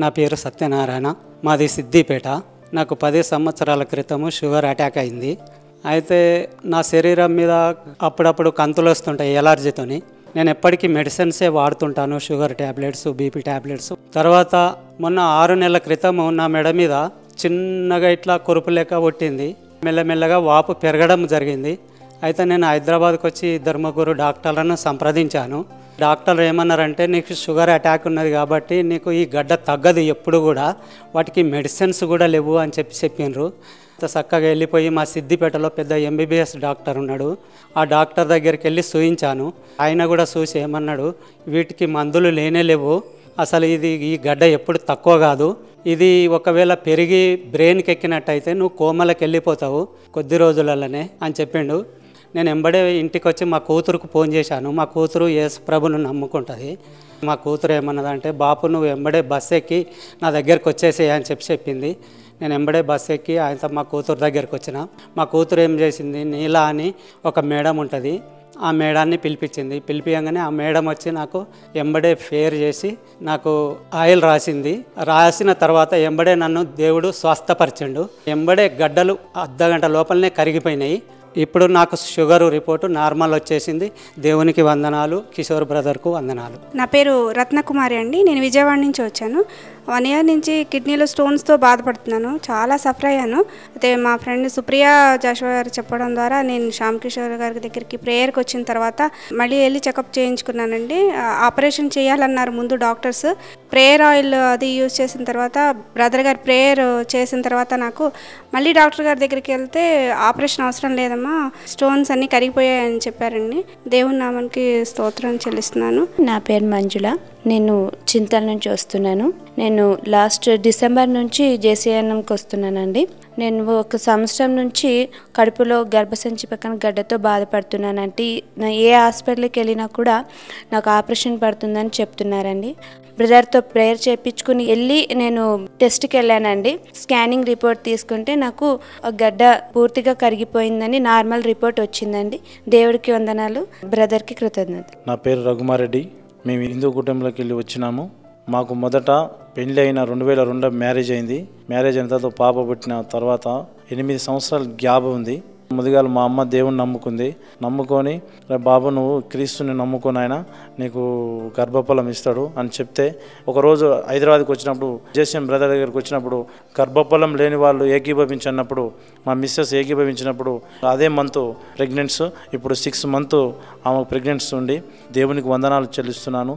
నా పేరు సత్యనారాయణ. మాది సిద్దిపేట. నాకు 10 సంవత్సరాల క్రితము షుగర్ అటాక్ అయింది. అయితే నా శరీరం మీద అప్పుడప్పుడు కంతులు వస్తుంటాయి ఎలర్జీతోని. నేను ఎప్పటికీ మెడిసిన్సే వాడుతుంటాను, షుగర్ ట్యాబ్లెట్స్, బీపీ ట్యాబ్లెట్స్. తర్వాత మొన్న 6 నెలల క్రితము నా మెడ మీద చిన్నగా ఇట్లా కొరుపు లెక్క కొట్టింది. మెల్లమెల్లగా వాపు పెరగడం జరిగింది. అయితే నేను హైదరాబాద్కి వచ్చి 2-3 డాక్టర్లను సంప్రదించాను. డాక్టర్లు ఏమన్నారంటే, నీకు షుగర్ అటాక్ ఉన్నది కాబట్టి నీకు ఈ గడ్డ తగ్గదు ఎప్పుడు కూడా, వాటికి మెడిసిన్స్ కూడా లేవు అని చెప్పినారు. చక్కగా వెళ్ళిపోయి మా సిద్దిపేటలో పెద్ద ఎంబీబీఎస్ డాక్టర్ ఉన్నాడు. ఆ డాక్టర్ దగ్గరికి వెళ్ళి చూయించాను. ఆయన కూడా చూసి ఏమన్నాడు, వీటికి మందులు లేవు, అసలు ఈ గడ్డ ఎప్పుడు తక్కువ కాదు, ఇది ఒకవేళ పెరిగి బ్రెయిన్కి ఎక్కినట్టయితే నువ్వు కోమలకు వెళ్ళిపోతావు కొద్ది రోజులలోనే అని చెప్పిండు. నేను ఎంబడే ఇంటికి వచ్చి మా కూతురుకు ఫోన్ చేశాను. మా కూతురు యేసు ప్రభును నమ్ముకుంటుంది. మా కూతురు ఏమన్నదంటే, బాపు నువ్వు ఎంబడే బస్సు ఎక్కి నా దగ్గరికి వచ్చేసేయి అని చెప్పింది. నేను ఎంబడే బస్సు ఎక్కి ఆయనతో మా కూతురు దగ్గరికి వచ్చిన. మా కూతురు ఏం చేసింది, నీలా అని ఒక మేడం ఉంటుంది, ఆ మేడాన్ని పిలిపియంగానే ఆ మేడం వచ్చి నాకు ఎంబడే ఫేర్ చేసి నాకు ఆయిల్ రాసిన తర్వాత ఎంబడే నన్ను దేవుడు స్వస్థపరిచిండు. ఎంబడే గడ్డలు అర్ధగంట లోపలనే కరిగిపోయినాయి. ఇప్పుడు నాకు షుగర్ రిపోర్టు నార్మల్ వచ్చేసింది. దేవునికి వందనాలు, కిషోర్ బ్రదర్కు వందనాలు. నా పేరు రత్నకుమారి అండి. నేను విజయవాడ నుంచి వచ్చాను. 1 ఇయర్ నుంచి కిడ్నీలో స్టోన్స్తో బాధపడుతున్నాను. చాలా సఫర్ అయ్యాను. అయితే మా ఫ్రెండ్ సుప్రియా జాషువా గారు చెప్పడం ద్వారా నేను శ్యామ్ కిషోర్ గారి దగ్గరికి ప్రేయర్కి వచ్చిన తర్వాత మళ్ళీ వెళ్ళి చెకప్ చేయించుకున్నానండి. ఆపరేషన్ చేయాలన్నారు ముందు డాక్టర్స్. ప్రేయర్ ఆయిల్ అది యూజ్ చేసిన తర్వాత, బ్రదర్ గారు ప్రేయర్ చేసిన తర్వాత నాకు మళ్ళీ డాక్టర్ గారి దగ్గరికి వెళ్తే ఆపరేషన్ అవసరం లేదమ్మా, స్టోన్స్ అన్నీ కరిగిపోయాయని చెప్పారండి. దేవుని నామానికి స్తోత్రం చెల్లిస్తున్నాను. నా పేరు మంజుల. నేను చింతల నుంచి వస్తున్నాను. నేను లాస్ట్ డిసెంబర్ నుంచి జేసీఎన్ఎంకి వస్తున్నానండి. నేను 1 సంవత్సరం నుంచి కడుపులో గర్భసంచి పక్కన గడ్డతో బాధపడుతున్నానంటే, ఏ హాస్పిటల్కి వెళ్ళినా కూడా నాకు ఆపరేషన్ పడుతుందని చెప్తున్నారండి. బ్రదర్తో ప్రేయర్ చేయించుకుని నేను టెస్ట్కి వెళ్ళానండి. స్కానింగ్ రిపోర్ట్ తీసుకుంటే నాకు గడ్డ పూర్తిగా కరిగిపోయిందని నార్మల్ రిపోర్ట్ వచ్చిందండి. దేవుడికి వందనాలు, బ్రదర్కి కృతజ్ఞత. నా పేరు రఘుమారెడ్డి. మేము హిందూ కుటుంబంలోకి వెళ్ళి వచ్చినాము. మాకు మొదట పెళ్ళి అయిన 2002 మ్యారేజ్ అయింది. మ్యారేజ్ అయిన తర్వాత పాప పుట్టిన తర్వాత 8 సంవత్సరాల గ్యాప్ ఉంది. ముందుగా మా అమ్మ దేవుని నమ్ముకొని బాబు నువ్వు క్రీస్తుని నమ్ముకొని ఆయన నీకు గర్భఫలం ఇస్తాడు అని చెప్తే, ఒకరోజు హైదరాబాద్కి వచ్చినప్పుడు జేసీఎం బ్రదర్ దగ్గరికి వచ్చినప్పుడు గర్భఫలం లేని వాళ్ళు ఏకీభవించినప్పుడు మా మిస్సెస్ ఏకీభవించినప్పుడు అదే మంత్ ప్రెగ్నెంట్స్, ఇప్పుడు 6 మంత్ ఆమె ప్రెగ్నెంట్స్ ఉండి దేవునికి వందనాలు చెల్లిస్తున్నాను.